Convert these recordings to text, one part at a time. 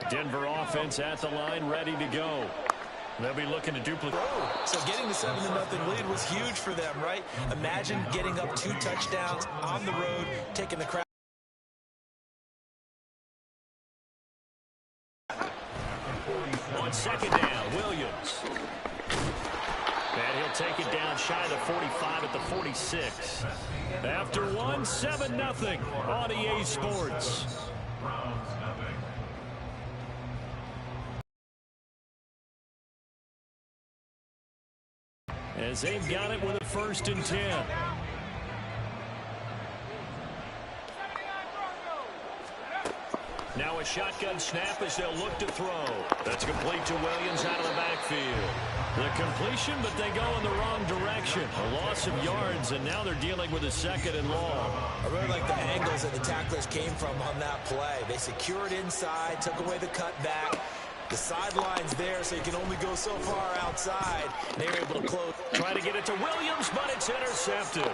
Denver offense at the line, ready to go. They'll be looking to duplicate. So getting the 7-0 lead was huge for them, right? Imagine getting up 2 touchdowns on the road, taking the crowd. On second down, Williams. And he'll take it down shy of the 45 at the 46. After one, 7-0 on EA Sports. As they've got it with a 1st and 10. Now a shotgun snap as they'll look to throw. That's complete to Williams out of the backfield. The completion, but they go in the wrong direction. A loss of yards, and now they're dealing with a 2nd and long. I really like the angles that the tacklers came from on that play. They secured inside, took away the cutback. The sideline's there, so you can only go so far outside. They were able to close. Try to get it to Williams, but it's intercepted.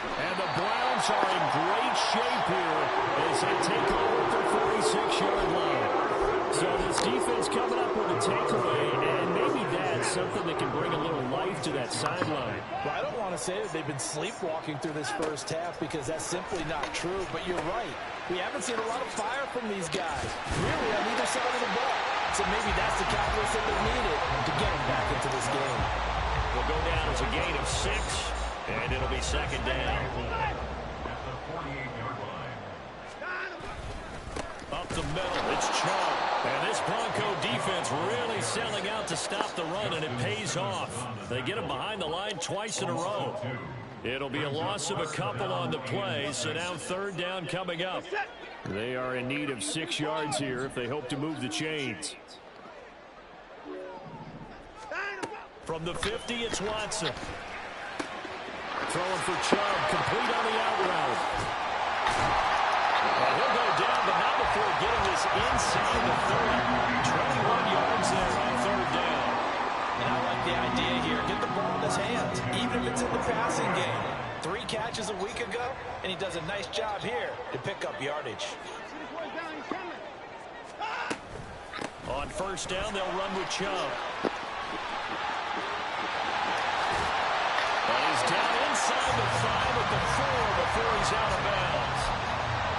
And the Browns are in great shape here as they take over at the 46-yard line. So this defense coming up with a takeaway, and maybe that's something that can bring a little life to that sideline. Well, I don't want to say that they've been sleepwalking through this first half because that's simply not true, but you're right. We haven't seen a lot of fire from these guys, really, on either side of the ball. So maybe that's the catalyst that they needed to get them back into this game. Will go down as a gain of 6, and it'll be 2nd down. Up the middle, it's Chubb. And this Bronco defense really selling out to stop the run, and it pays off. They get him behind the line twice in a row. It'll be a loss of a couple on the play, so now 3rd down coming up. They are in need of 6 yards here if they hope to move the chains. From the 50, it's Watson. Throwing for Chubb, complete on the out route. And he'll go down, but not before getting this inside the 30. 21 yards there on 3rd down. And I like the idea here. Get the ball in his hands, even if it's in the passing game. 3 catches a week ago, and he does a nice job here to pick up yardage. On 1st down, they'll run with Chubb. And he's down inside the 5 at the 4 before he's out of bounds.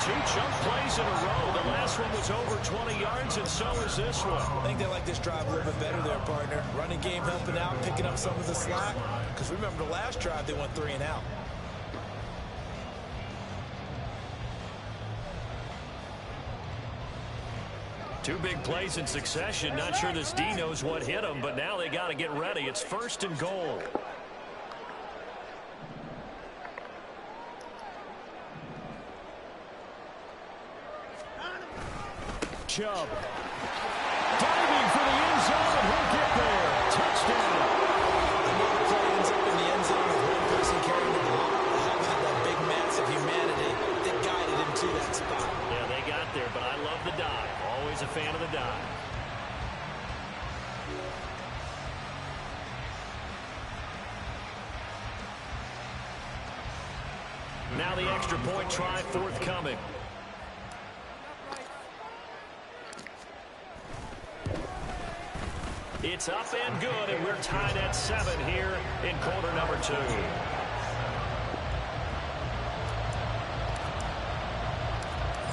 2 chunk plays in a row. The last one was over 20 yards, and so is this one. I think they like this drive a little bit better there, partner. Running game helping out, picking up some of the slack. Because remember, the last drive, they went 3 and out. Two big plays in succession. Not sure this D knows what hit him, but now they got to get ready. It's 1st and goal. Chubb. Diving for the end zone, and he'll get there. Touchdown. Another play ends up in the end zone with one person carrying the ball. How about that big massive humanity that guided him to that spot? Yeah, they got there, but I love the dive. Always a fan of the dive. Now the extra point try forthcoming. It's up and good, and we're tied at 7 here in quarter number 2.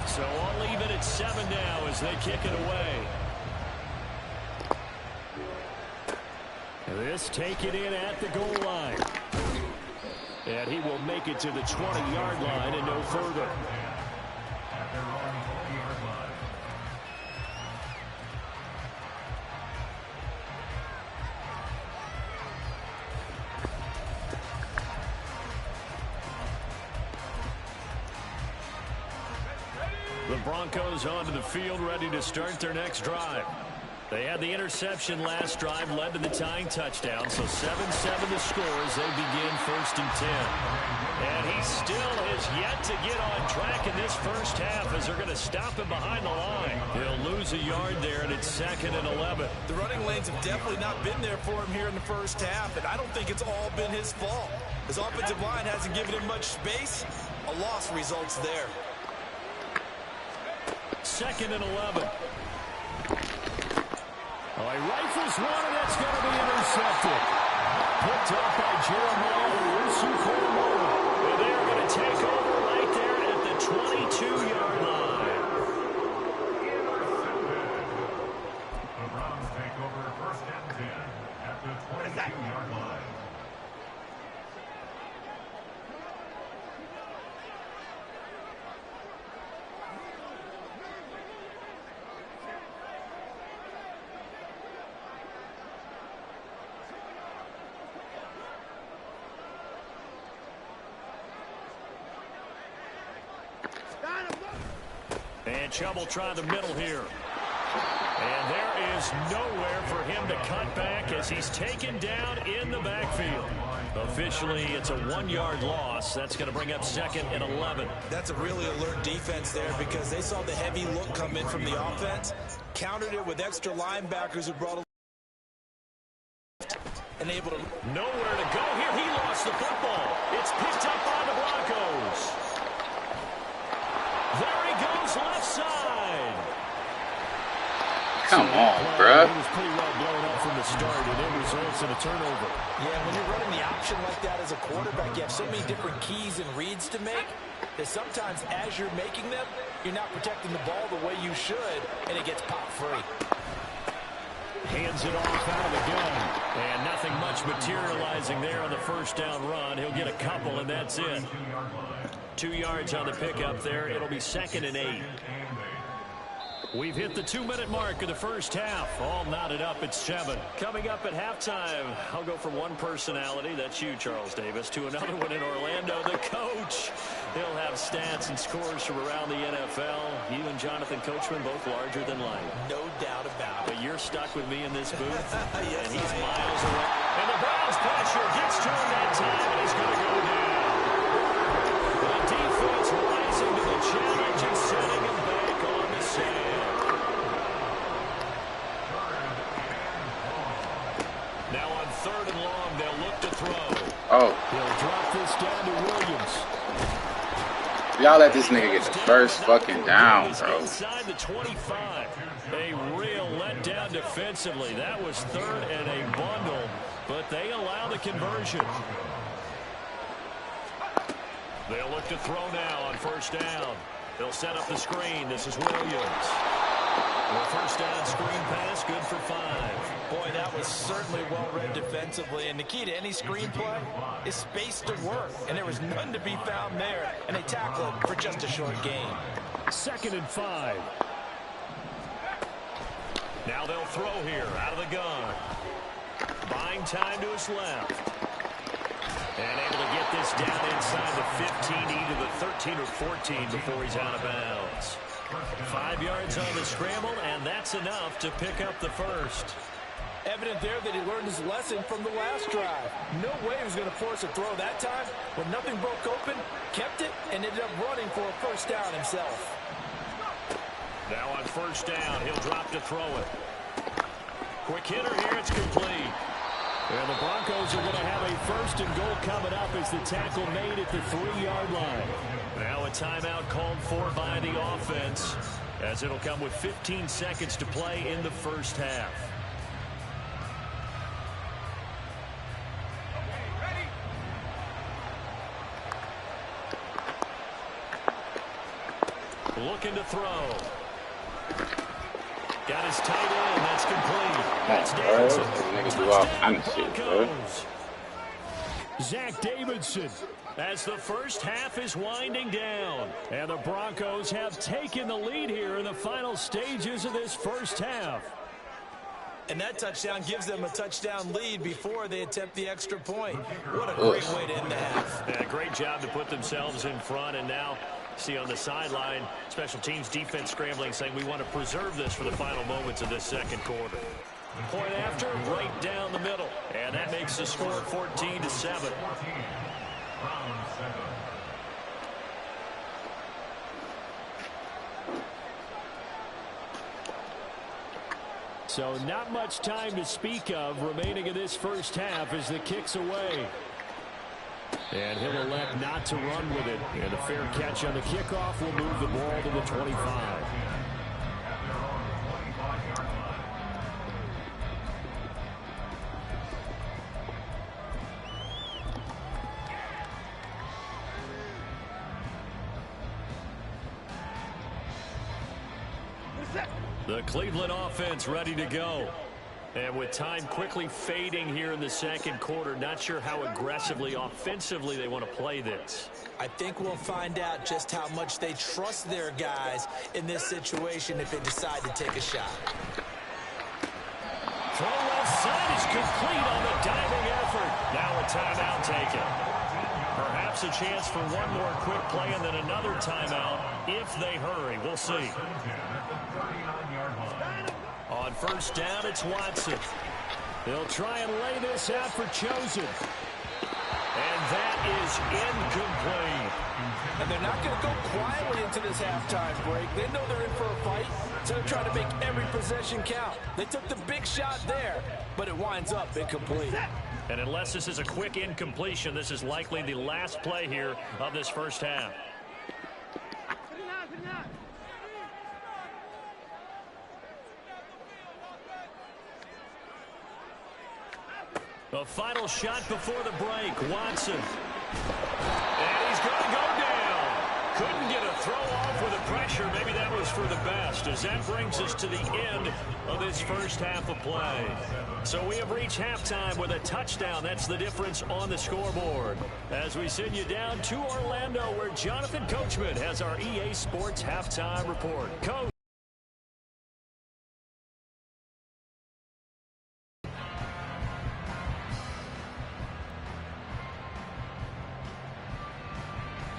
So all even at 7 now as they kick it away. This take it in at the goal line. And he will make it to the 20-yard line and no further. The Broncos onto the field, ready to start their next drive. They had the interception last drive, led to the tying touchdown, so 7-7 the score as they begin 1st and 10. And he still has yet to get on track in this first half as they're going to stop him behind the line. He'll lose a yard there, and it's 2nd and 11. The running lanes have definitely not been there for him here in the first half, and I don't think it's all been his fault. His offensive line hasn't given him much space. A loss results there. 2nd and 11. Oh, he rifles one, and that's going to be intercepted. Picked up by Jeremiah Owusu-Koramoah. And they're going to take over right there at the 22-yard line. The Browns take over 1st and 10 at the 22-yard line. And Chubb try the middle here. And there is nowhere for him to cut back as he's taken down in the backfield. Officially, it's a 1-yard loss. That's going to bring up 2nd and 11. That's a really alert defense there because they saw the heavy look come in from the offense, countered it with extra linebackers who brought a and able to... Nowhere to go here. He lost the football. It's picked up by the Broncos. There he goes, left side. Come on, bruh. He was pretty well blown up from the start, and it results in a turnover. Yeah, when you're running the option like that as a quarterback, you have so many different keys and reads to make that sometimes as you're making them, you're not protecting the ball the way you should, and it gets pop free. Hands it off out of the gun. And nothing much materializing there on the first down run. He'll get a couple, and that's it. 2 yards on the pickup there. It'll be 2nd and 8. We've hit the 2-minute mark of the first half. All knotted up at 7. Coming up at halftime, I'll go from one personality, that's you, Charles Davis, to another one in Orlando, the coach. He'll have stats and scores from around the NFL. You and Jonathan Coachman, both larger than life. No doubt about it. But you're stuck with me in this booth, Yes, and he's miles away. And the Browns pressure gets to him that time, and he's going to go down. The defense rising to the challenge and setting him back on the sand. Now on 3rd and long, they'll look to throw. Oh. He'll drop this down to Williams. Y'all let this nigga get the first fucking down, bro. Inside the 25. A real letdown defensively. That was 3rd and a bundle, but they allow the conversion. They'll look to throw now on 1st down. They'll set up the screen. This is Williams. The 1st down screen pass, good for 5. Boy, that was certainly well-read defensively, and the key to any screenplay is space to work, and there was none to be found there, and they tackle it for just a short gain. 2nd and 5. Now they'll throw here out of the gun. Buying time to his left. And able to get this down inside the 15, either the 13 or 14 before he's out of bounds. 5 yards on the scramble, and that's enough to pick up the first. Evident there that he learned his lesson from the last drive. No way he was going to force a throw that time. When nothing broke open, kept it, and ended up running for a 1st down himself. Now on 1st down, he'll drop to throw it. Quick hitter here, it's complete. And the Broncos are going to have a 1st and goal coming up as the tackle made at the 3-yard line. Now a timeout called for by the offense, as it'll come with 15 seconds to play in the first half. Looking to throw. Got his tight end. That's complete. That's Davidson. Niggas do all kind of shit, bro. Zach Davidson, as the first half is winding down. And the Broncos have taken the lead here in the final stages of this first half. And that touchdown gives them a touchdown lead before they attempt the extra point. What a great way to end the half. Yeah, great job to put themselves in front, and now see on the sideline, special teams defense scrambling, saying we want to preserve this for the final moments of this 2nd quarter. Point after, right down the middle, and that makes the score 14-7. So not much time to speak of remaining in this first half as the kick's away. And he'll elect not to run with it. And a fair catch on the kickoff will move the ball to the 25. The Cleveland offense ready to go. And with time quickly fading here in the second quarter, not sure how aggressively, offensively they want to play this. I think we'll find out just how much they trust their guys in this situation if they decide to take a shot. Throw left side is complete on the diving effort. Now a timeout taken. Perhaps a chance for one more quick play and then another timeout if they hurry. We'll see. On first down, it's Watson. They'll try and lay this out for Chosen. And that is incomplete. And they're not going to go quietly into this halftime break. They know they're in for a fight, so they're trying to make every possession count. They took the big shot there, but it winds up incomplete. And unless this is a quick incompletion, this is likely the last play here of this first half. The final shot before the break, Watson. And he's going to go down. Couldn't get a throw off with the pressure. Maybe that was for the best, as that brings us to the end of this first half of play. So we have reached halftime with a touchdown. That's the difference on the scoreboard. As we send you down to Orlando, where Jonathan Coachman has our EA Sports halftime report. Coach.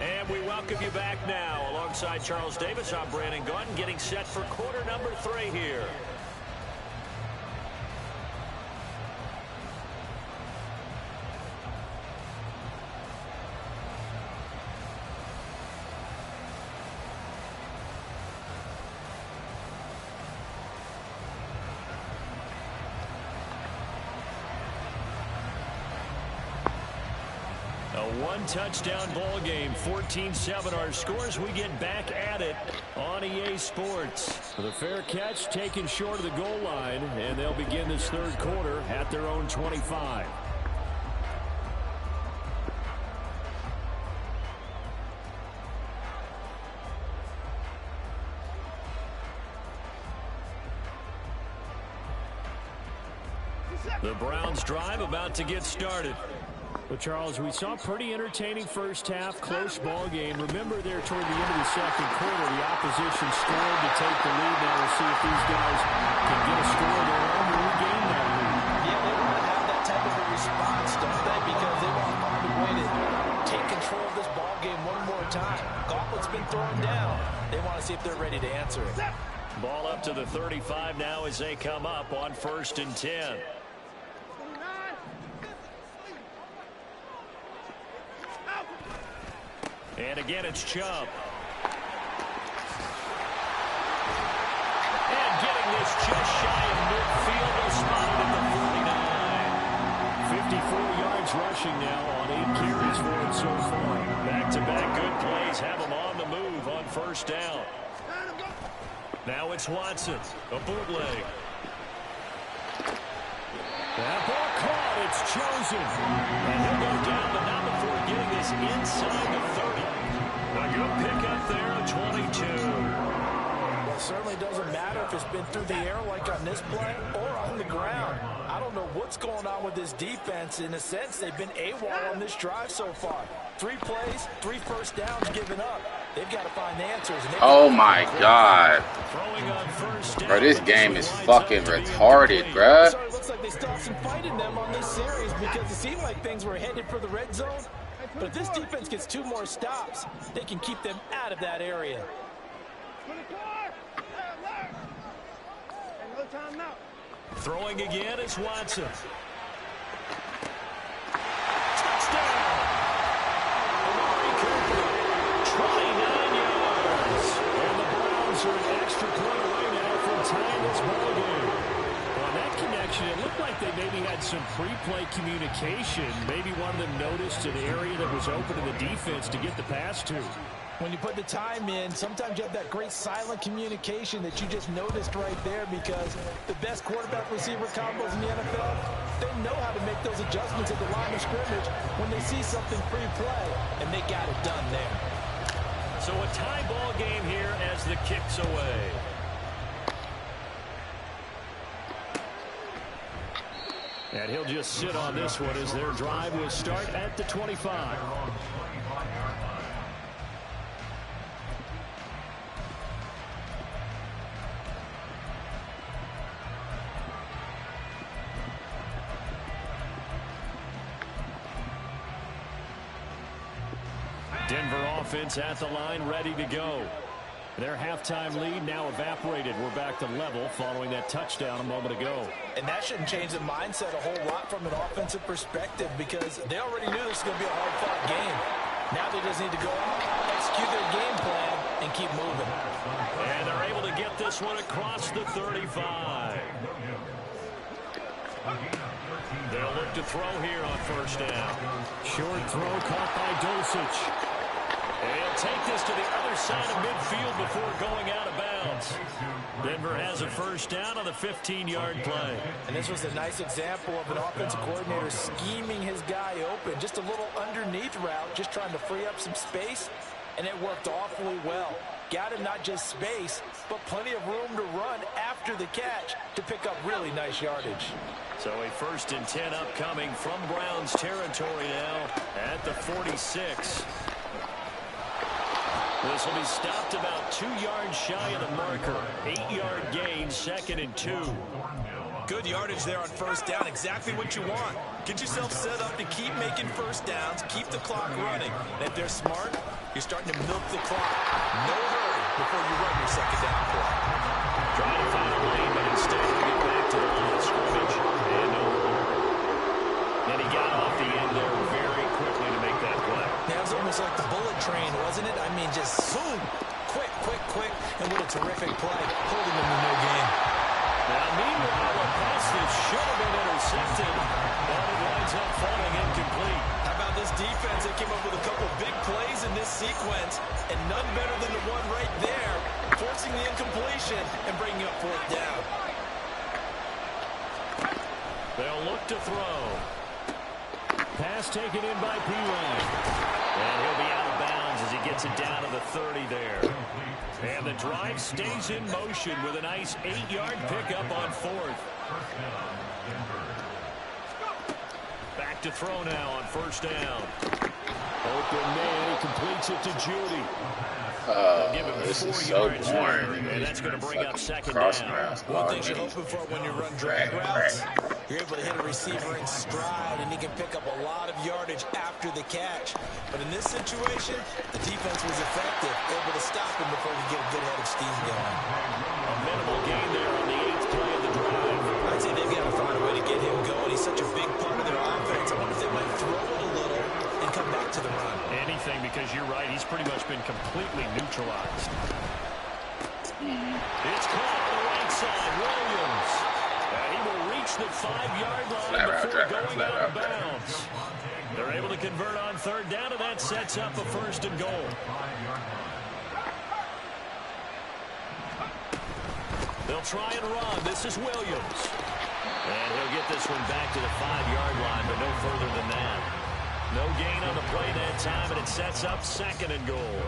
And we welcome you back now. Alongside Charles Davis, I'm Brandon Gunn, getting set for quarter number 3 here. One-touchdown ball game, 14-7 our scores. We get back at it on EA Sports. The fair catch taken short of the goal line, and they'll begin this third quarter at their own 25. The Browns drive about to get started. Well, Charles, we saw a pretty entertaining first half, close ball game. Remember there toward the end of the second quarter, the opposition scored to take the lead. Now we'll see if these guys can get a score of their own to regain that lead. Yeah, they want to have that type of a response, don't they? Because they want to find a way to take control of this ball game one more time. Gauntlet's been thrown down. They want to see if they're ready to answer it. Ball up to the 35 now as they come up on 1st and 10. And again, it's Chubb. And getting this just shy of midfield, they'll spot it at the 49. 54 yards rushing now on 8 carries for him so far. Back-to-back good plays have him on the move on first down. Now it's Watson, a bootleg. That ball caught, it's Chosen. And he'll go down, but not before getting this inside the 30. A good pick up there at 22. Well, it certainly doesn't matter if it's been through the air like on this play or on the ground. I don't know what's going on with this defense. In a sense, they've been AWOL on this drive so far. 3 plays, 3 first downs given up. They've got to find answers. Oh, my God. Bro, this game is fucking retarded, bruh. So it looks like they still have some fight in them on this series because it seemed like things were headed for the red zone. But if this defense gets 2 more stops, they can keep them out of that area. Throwing again is Watson. Touchdown! 29 yards. And the Browns are an extra point away now from tying this ball game. On that connection, it looked like they maybe had some pre-play communication. Maybe one of them noticed an area that was open to the defense to get the pass to. When you put the time in, sometimes you have that great silent communication that you just noticed right there, because the best quarterback-receiver combos in the NFL, they know how to make those adjustments at the line of scrimmage when they see something pre-play, and they got it done there. So a tie ball game here as the kick's away. And he'll just sit on this one as their drive will start at the 25. Denver offense at the line, ready to go. Their halftime lead now evaporated. We're back to level following that touchdown a moment ago. And that shouldn't change the mindset a whole lot from an offensive perspective because they already knew this was going to be a hard-fought game. Now they just need to go out, execute their game plan, and keep moving. And they're able to get this one across the 35. They'll look to throw here on first down. Short throw caught by Dulcich. And he'll take this to the other side of midfield before going out of bounds. Denver has a first down on the 15-yard play. And this was a nice example of an offensive coordinator scheming his guy open. Just a little underneath route, just trying to free up some space, and it worked awfully well. Got him not just space, but plenty of room to run after the catch to pick up really nice yardage. So a 1st and 10 upcoming from Browns territory now at the 46. This will be stopped about 2 yards shy of the marker. 8-yard gain, 2nd and 2. Good yardage there on first down. Exactly what you want. Get yourself set up to keep making first downs, keep the clock running. And if they're smart, you're starting to milk the clock. No hurry before you run your second down play. Trying to find a lane, but instead we get back to the line of scrimmage. And no more. And he got off the end there very quickly to make that play. That was almost like the bullet train, wasn't it? I mean, just boom, quick, and what a terrific play, holding them in no game. Now, meanwhile, a pass that should have been intercepted, but it winds up falling incomplete. How about this defense? They came up with a couple big plays in this sequence, and none better than the one right there, forcing the incompletion and bringing up fourth down. They'll look to throw. Pass taken in by P-Line. And he'll be out of bounds as he gets it down to the 30 there. And the drive stays in motion with a nice 8-yard pickup on 4th. Back to throw now on first down. Open man, he completes it to Judy. This is so boring. And that's going to bring up 2nd down. One thing you're hoping for when you run drag routes, you're able to hit a receiver in stride, and he can pick up a lot of yardage after the catch. But in this situation, the defense was effective, able to stop him before he get a good head of steam going. A minimal gain there on the 8th play of the drive. I'd say they've got to find a way to get him going. He's such a big part of their offense. I wonder if they might throw it a little and come back to the run. Anything, because you're right, he's pretty much been completely neutralized. It's caught on the right side, Williams. He will reach the 5-yard line before going out of bounds. They're able to convert on 3rd down, and that sets up a 1st and goal. They'll try and run. This is Williams. And he'll get this one back to the 5-yard line, but no further than that. No gain on the play that time, and it sets up 2nd and goal.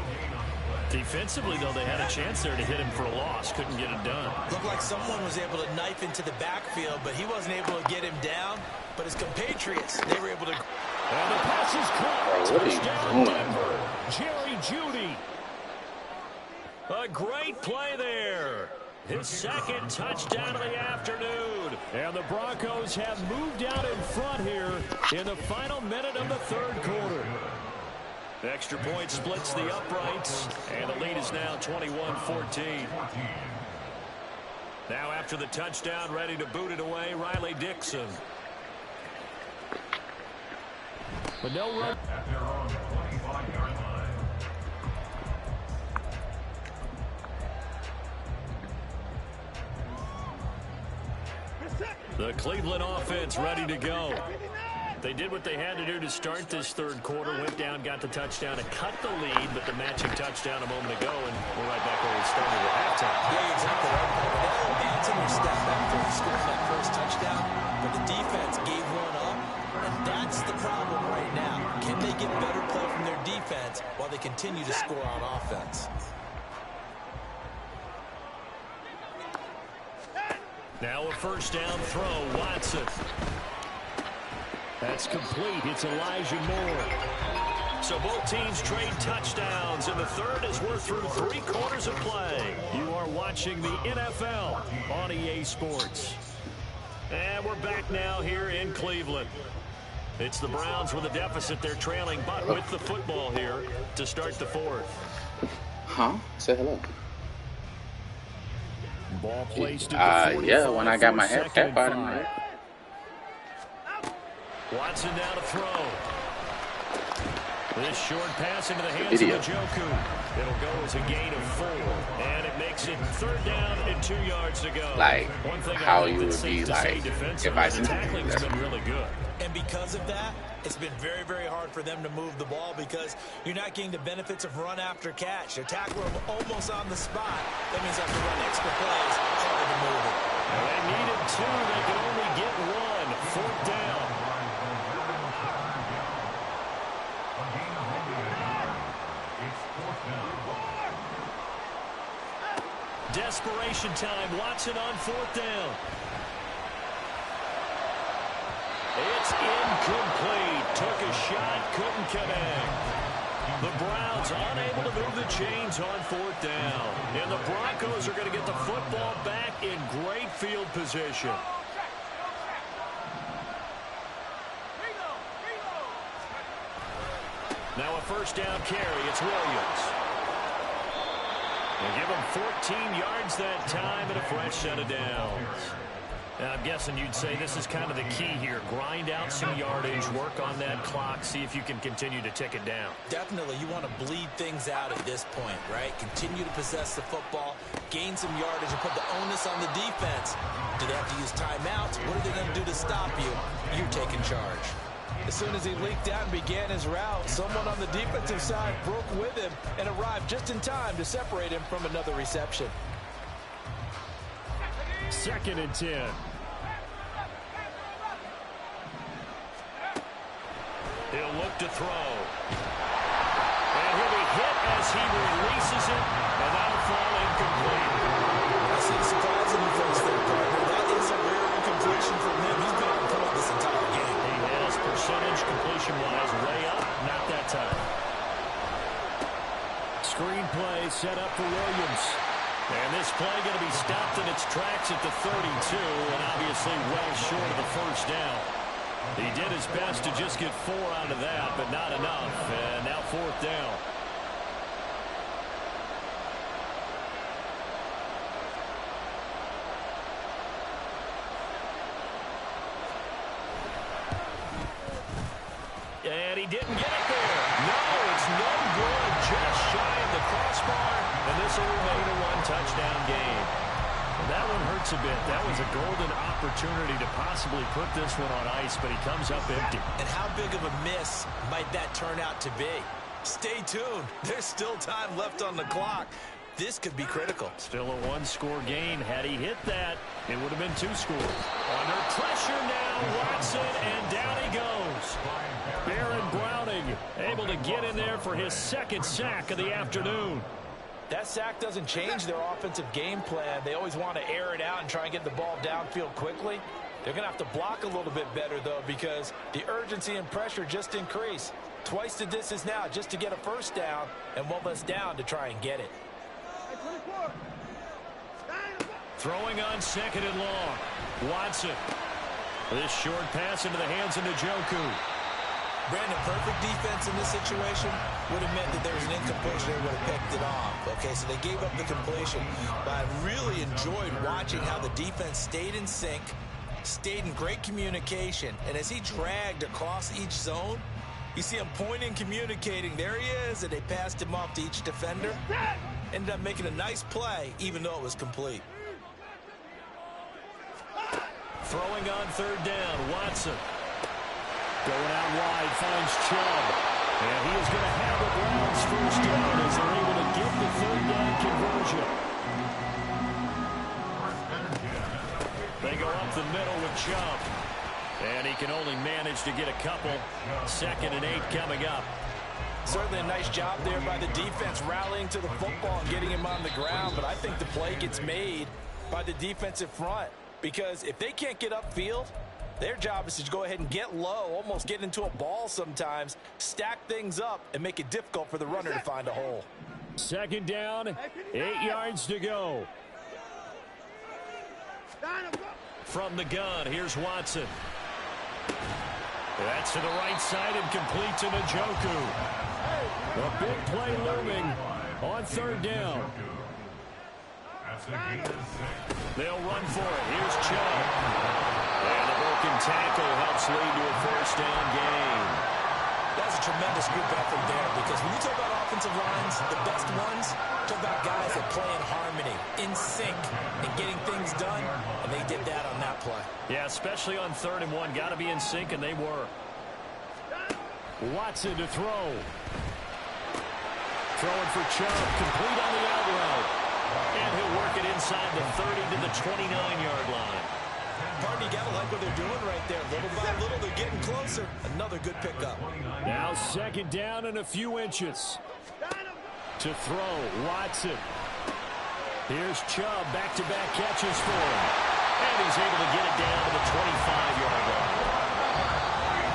Defensively, though, they had a chance there to hit him for a loss. Couldn't get it done. Looked like someone was able to knife into the backfield, but he wasn't able to get him down. But his compatriots, they were able to... And the pass is caught. Touchdown, Denver. Jerry Judy. A great play there. His 2nd touchdown of the afternoon. And the Broncos have moved out in front here in the final minute of the 3rd quarter. The extra point splits the uprights, and the lead is now 21-14. Now after the touchdown, ready to boot it away, Riley Dixon. But no run. At their own 25-yard line. The Cleveland offense ready to go. They did what they had to do to start this 3rd quarter. Went down, got the touchdown to cut the lead, but the matching touchdown a moment ago, and we're right back where we started at halftime. Yeah, exactly right. They'll advance in their step after scoring that first touchdown, but the defense gave one up, and that's the problem right now. Can they get better play from their defense while they continue to score on offense? Now a first down throw, Watson. That's complete. It's Elijah Moore. So both teams trade touchdowns, and the third as we're through 3 quarters of play. You are watching the NFL on EA Sports. And we're back now here in Cleveland. It's the Browns with a deficit. They're trailing, but with the football here to start the fourth. Huh? Say hello. Ball placed at the 45, yeah, when I got my haircut by the night. Watson now to throw. This short pass into the hands of Njoku. It'll go as a gain of 4, and it makes it 3rd down and 2 yards to go. Like, one thing how you would be like if I the tackling's been really good. And because of that, it's been very, very hard for them to move the ball because you're not getting the benefits of run after catch. Their tackler almost on the spot. That means they have to run extra plays, harder to move it. They needed 2. They could only get 1. 4th down. Desperation time. Watson on 4th down. It's incomplete. Took a shot, couldn't connect. The Browns unable to move the chains on 4th down. And the Broncos are going to get the football back in great field position. Now a 1st down carry. It's Williams. They give him 14 yards that time and a fresh set of downs. Now, I'm guessing you'd say this is kind of the key here. Grind out some yardage, work on that clock, see if you can continue to tick it down. Definitely, you want to bleed things out at this point, right? Continue to possess the football, gain some yardage, and put the onus on the defense. Do they have to use timeouts? What are they going to do to stop you? You're taking charge. As soon as he leaked out and began his route, someone on the defensive side broke with him and arrived just in time to separate him from another reception. 2nd and 10. He'll look to throw. And he'll be hit as he releases it, and that'll fall incomplete. I see the surprise in the face there, partner. That is a rare incompletion from him. He's been on point this entire game. He has percentage completion-wise way up, not that time. Screenplay set up for Williams. And this play going to be stopped in its tracks at the 32, and obviously well short of the 1st down. He did his best to just get 4 out of that, but not enough. And now 4th down. And he didn't get it there. No, it's no good. Just shy of the crossbar. And this will remain a 1-touchdown game. And that one hurts a bit. That was a golden opportunity to possibly put this one on ice, but he comes up empty. And how big of a miss might that turn out to be? Stay tuned. There's still time left on the clock. This could be critical. Still a 1-score game. Had he hit that, it would have been 2 scores. Under pressure now, Watson, and down he goes. Baron Browning able to get in there for his 2nd sack of the afternoon. That sack doesn't change their offensive game plan. They always want to air it out and try and get the ball downfield quickly. They're going to have to block a little bit better, though, because the urgency and pressure just increase. Twice the distance now just to get a 1st down, and 1 less down to try and get it. Throwing on 2nd and long. Watson. This short pass into the hands of Njoku. Brandon, perfect defense in this situation would have meant that there was an incompletion. They would have picked it off. Okay, so they gave up the completion. But I really enjoyed watching how the defense stayed in sync, stayed in great communication. And as he dragged across each zone, you see him pointing, communicating. There he is, and they passed him off to each defender. Ended up making a nice play, even though it was complete. Throwing on 3rd down, Watson. Going out wide, finds Chubb. And he is going to have the Browns 1st down as they're able to get the 3rd down conversion. They go up the middle with Chubb. And he can only manage to get a couple. 2nd and 8 coming up. Certainly a nice job there by the defense rallying to the football and getting him on the ground. But I think the play gets made by the defensive front. Because if they can't get upfield, Their job is to go ahead and get low, almost get into a ball sometimes, stack things up, and make it difficult for the runner to find a hole. Second down, 8 yards to go. From the gun, here's Watson. That's to the right side and complete to Njoku. A big play looming on third down. They'll run for it. Here's Chubb. And a broken tackle helps lead to a first down gain. That's a tremendous group effort there, because when you talk about offensive lines, the best ones, talk about guys that play in harmony, in sync, and getting things done, and they did that on that play. Yeah, especially on 3rd and 1. Got to be in sync, and they were. Watson to throw. Throwing for Chubb, complete on the out route. And he'll work it inside the 30 to the 29-yard line. Pardon, you got to like what they're doing right there. Little by little, they're getting closer. Another good pickup. Now second down and a few inches. To throw, Watson. Here's Chubb, back-to-back catches for him. And he's able to get it down to the 25-yard line.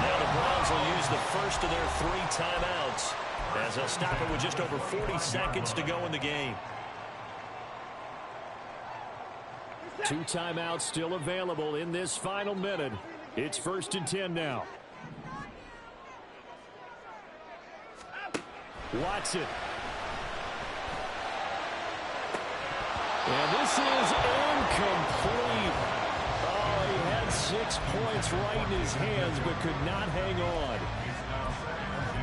Now the Browns will use the first of their 3 timeouts, as they'll stop it with just over 40 seconds to go in the game. 2 timeouts still available in this final minute. It's 1st and 10 now. Watson. And this is incomplete. Oh, he had 6 points right in his hands, but could not hang on.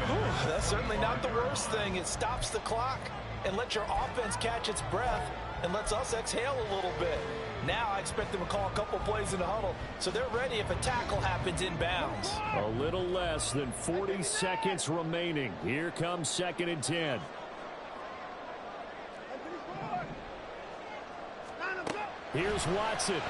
Ooh, that's certainly not the worst thing. It stops the clock and lets your offense catch its breath and lets us exhale a little bit. Now I expect them to call a couple plays in the huddle, so they're ready if a tackle happens inbounds. A little less than 40 seconds remaining. Here comes 2nd and 10. Here's Watson.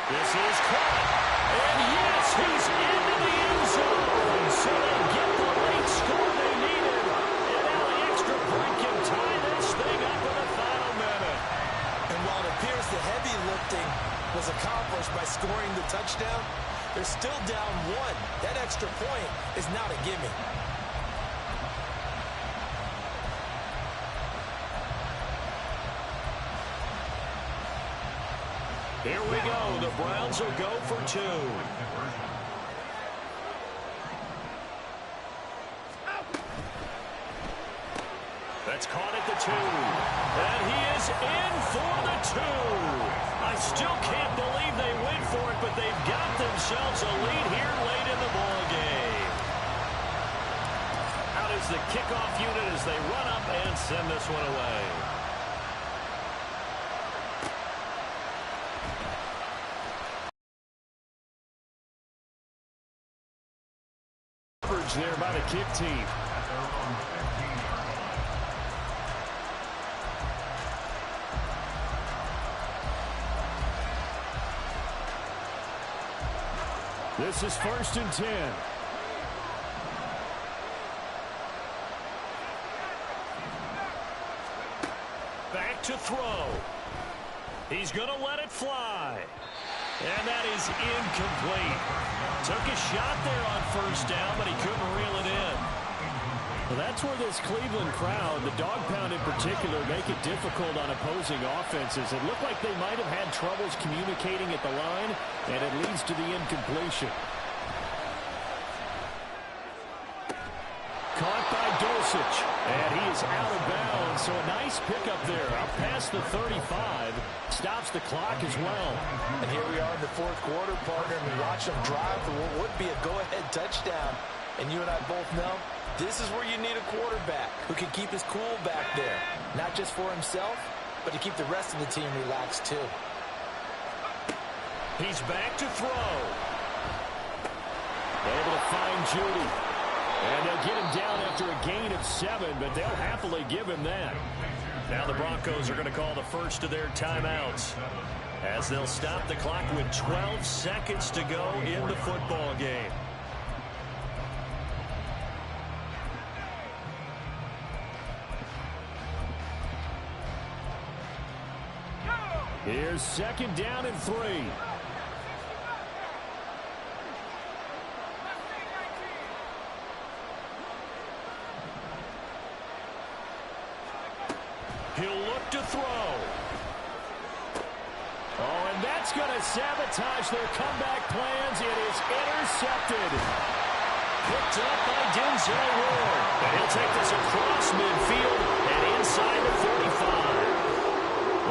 This is caught. And yes, he's into the end zone. So they get the late score they needed. And now the extra point can tie this thing up in the final minute. And while it appears the heavy lifting was accomplished by scoring the touchdown, they're still down 1. That extra point is not a gimme. Here we go. The Browns will go for 2. That's caught at the 2. And he is in for the 2. I still can't believe they went for it, but they've got themselves a lead here late in the ballgame. Out is the kickoff unit as they run up and send this one away. There by the kick team. This is 1st and 10. Back to throw. He's going to let it fly. And that is incomplete. Took a shot there on 1st down, but he couldn't reel it in. Well, that's where this Cleveland crowd, the dog pound in particular, make it difficult on opposing offenses. It looked like they might have had troubles communicating at the line, and it leads to the incompletion. Caught by Dulcich, and he is out of bounds, so a nice pickup there, up past the 35, stops the clock as well. And here we are in the 4th quarter, partner, and we watch them drive for what would be a go-ahead touchdown. And you and I both know this is where you need a quarterback who can keep his cool back there, not just for himself, but to keep the rest of the team relaxed too. He's back to throw. Able to find Judy. And they'll get him down after a gain of 7, but they'll happily give him that. Now the Broncos are going to call the first of their timeouts, as they'll stop the clock with 12 seconds to go in the football game. Here's second down and 3. He'll look to throw. Oh, and that's going to sabotage their comeback plans. It is intercepted. Picked up by Denzel Ward. And he'll take this across midfield and inside the 45.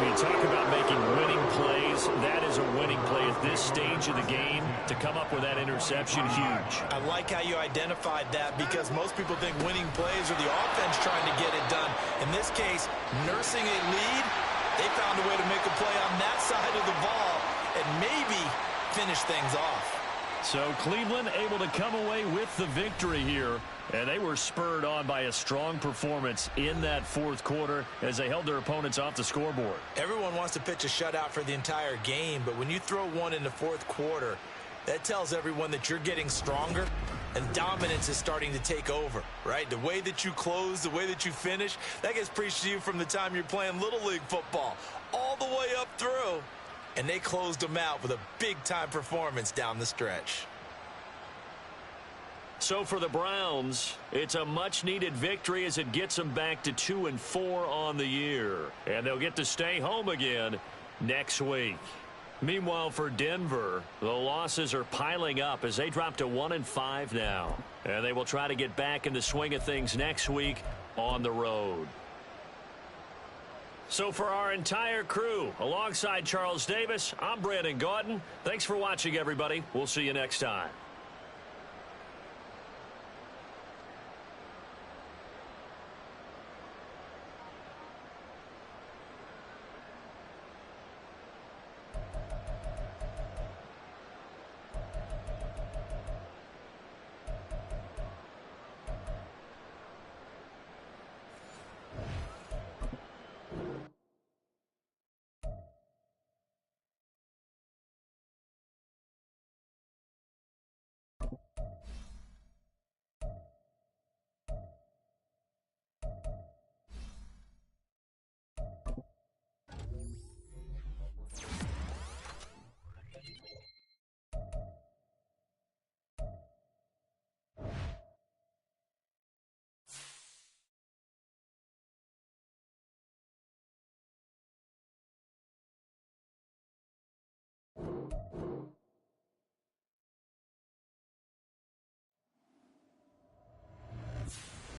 When you talk about making winning plays, that is a winning play at this stage of the game. To come up with that interception, huge. I like how you identified that because most people think winning plays are the offense trying to get it done. In this case, nursing a lead, they found a way to make a play on that side of the ball and maybe finish things off. So Cleveland able to come away with the victory here, and they were spurred on by a strong performance in that fourth quarter as they held their opponents off the scoreboard. Everyone wants to pitch a shutout for the entire game, but when you throw one in the fourth quarter, that tells everyone that you're getting stronger and dominance is starting to take over, right? The way that you close, the way that you finish, that gets preached to you from the time you're playing Little League football all the way up through. And they closed them out with a big-time performance down the stretch. So for the Browns, it's a much-needed victory as it gets them back to 2-4 on the year. And they'll get to stay home again next week. Meanwhile, for Denver, the losses are piling up as they drop to 1-5 now. And they will try to get back in the swing of things next week on the road. So for our entire crew, alongside Charles Davis, I'm Brandon Gaudin. Thanks for watching, everybody. We'll see you next time.